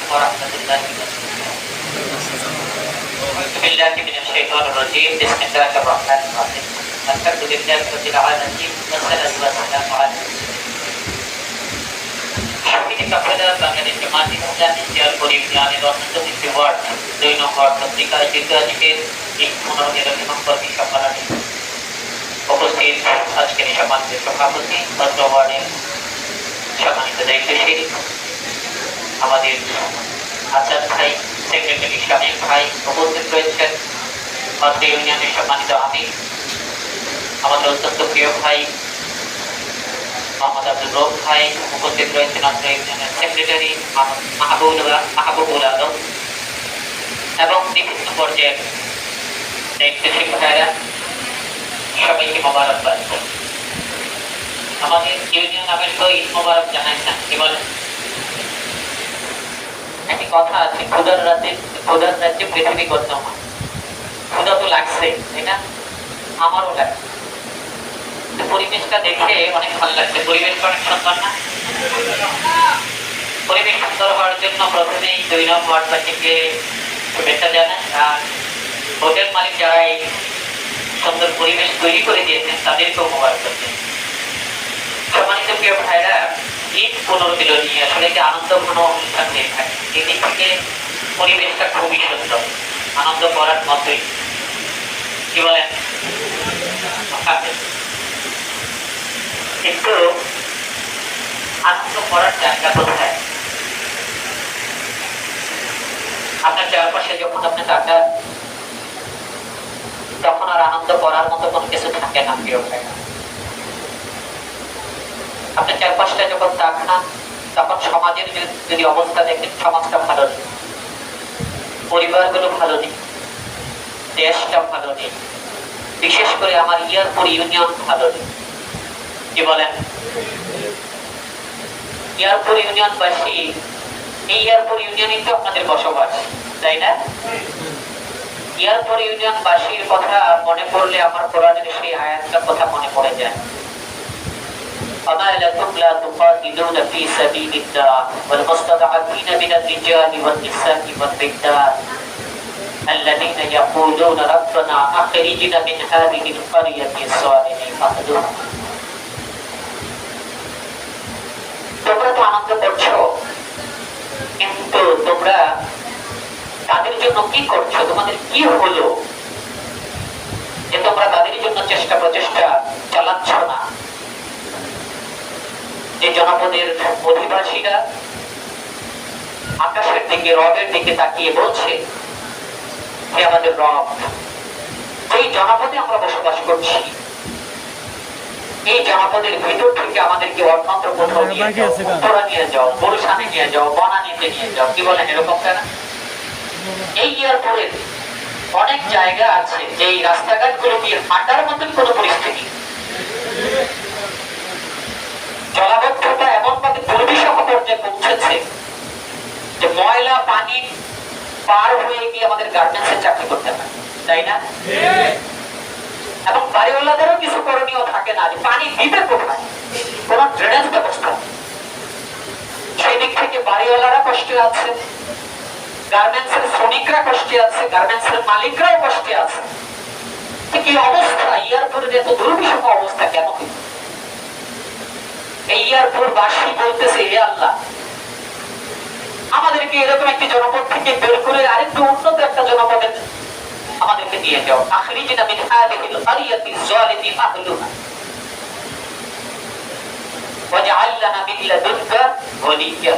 ورحمة الله وبركاته. بسم الله من الشيطان الرجيم. بسم الله الرحمن الرحيم. الحمد لله رب العالمين والصلاة والسلام على শহীদ কাফেলা বাঙালি জামাত ইসলামী জিয়ারপুর ইউনিয়নের অন্যতম একটি ওয়ার্ড 2 নম্বর পত্রিকায় যেহেতু আজকের এই 15 নভেম্বর সম্মেলনে উপস্থিত আজকের এই সম্মানিত সভাপতি অত্র ওয়ার্ডের সম্মানিত দায়িত্বশীল আমাদের আজাদ ভাই, সেক্রেটারি শামীম ভাই উপস্থিত রয়েছেন, অত্র ইউনিয়নের সম্মানিত আমি আমাদের অত্যন্ত প্রিয় ভাই মোহাম্মদ আব্দুল রব ভাই উপস্থিত রয়েছেন, অত্র ইউনিয়নের সেক্রেটারি মাহবুবুল আলম এবং বিভিন্ন পর্যায়ের দায়িত্বশীল ভাইরা, সবাইকে মোবারকবাদ। আমাদের ইউনিয়ন আমের তো ঈদ মোবারক জানাইছেন। কি বলেন? একটি কথা আছে, ক্ষুধার রাজ্যে পৃথিবী গণ্যমান। ক্ষুধা তো লাগছে, তাই না? আমারও লাগছে। পরিবেশটা দেখে অনেক ভালো লাগছে। পরিবেশ অনেক সুন্দর না? পরিবেশ সুন্দর হওয়ার জন্য প্রথমেই 2 নম্বর ওয়ার্ডবাসীকে শুভেচ্ছা জানাই। আর হোটেল মালিক যারা এই সুন্দর পরিবেশ তৈরি করে দিয়েছেন তাদেরকেও মোবারক করছেন। সম্মানিত প্রিয় ভাইরা, ঈদ পুনর্মিলনী নিয়ে আসলে যে আনন্দ ঘন অনুষ্ঠান হয়ে থাকে, এদিক থেকে পরিবেশটা খুবই সুন্দর, আনন্দ করার মতোই। কি বলেন? কিন্তু আনন্দ করার জায়গা কোথায়? আপনার চারপাশে যখন আপনি তাকান তখন আর আনন্দ করার মতো কোনো কিছু থাকে না। প্রিয় ভাইরা, আপনার চারপাশটা যখন তাকান তখন সমাজের যদি অবস্থা দেখেন, সমাজটা ভালো নেই, পরিবারগুলো ভালো নেই, দেশটা ভালো নেই, বিশেষ করে আমার ইয়ারপুর ইউনিয়ন ভালো নেই। কি বলেন? ইয়ারপুর ইউনিয়নবাসী, এই ইয়ারপুর ইউনিয়নই তো আপনাদের বসবাস, তাই না? ইয়ারপুর ইউনিয়নবাসীর কথা মনে পড়লে আমার কোরআনের সেই আয়াতটার কথা মনে পড়ে যায়। وما لكم لا تقاتلون في سبيل الله والمستضعفين من الرجال والنساء والولدان الذين يقولون ربنا أخرجنا من هذه القرية الظالم أهلها। তোমরা তো আনন্দ করছো, কিন্তু তোমরা তাদের জন্য কি করছো? তোমাদের কি হলো যে তোমরা তাদের জন্য প্রচেষ্টা চালাচ্ছ না? যে জনপদের অধিবাসীরা আকাশের দিকে, রবের দিকে তাকিয়ে বলছে, হে আমাদের রব, এই জনপদে আমরা বসবাস করছি, এই জনপদের ভিতর থেকে আমাদেরকে অন্যত্র কোথাও নিয়ে যাও, উত্তরা নিয়ে যাও, বরিশালে নিয়ে যাও, বনানীতে নিয়ে যাও। কি বলেন? এরকম কেন? এই এয়ারপোর্টের অনেক জায়গা আছে যে এই রাস্তাঘাটগুলো দিয়ে হাঁটার মতন কোনো পরিস্থিতি, জলাবদ্ধতা এমন ভাবে দুর্বিষহ পর্যায়ে পৌঁছেছে যে ময়লা পানি পার হয়ে গিয়ে আমাদের গার্মেন্টসে চাকরি করতে হয়, তাই না? এবং বাড়িওয়ালাদেরও কিছু করণীয় থাকে না যে পানি দিবে কোথায়, কোন ড্রেনেজ ব্যবস্থা। সেই দিক থেকে বাড়িওয়ালারা কষ্টে আছে, গার্মেন্টসের শ্রমিকরা কষ্টে আছে, গার্মেন্টসের মালিকরাও কষ্টে আছে। কি অবস্থা! এয়ারপোর্টের এত দুর্বিষহ অবস্থা কেন? এই এয়ারপোর্ট বাসী বলতেছে, হে আল্লাহ, আমাদেরকে এরকম একটি জনপদ থেকে বের করে আরেকটু উন্নত একটা জনপদে আমাদেরকে নিয়ে যাও। আখরিজনা মিন হাযিহিল ক্বরিয়াতি যালিমি আহলুহা ওয়াজআল লানা মিন লাদুনকা ওয়ালিয়্যা।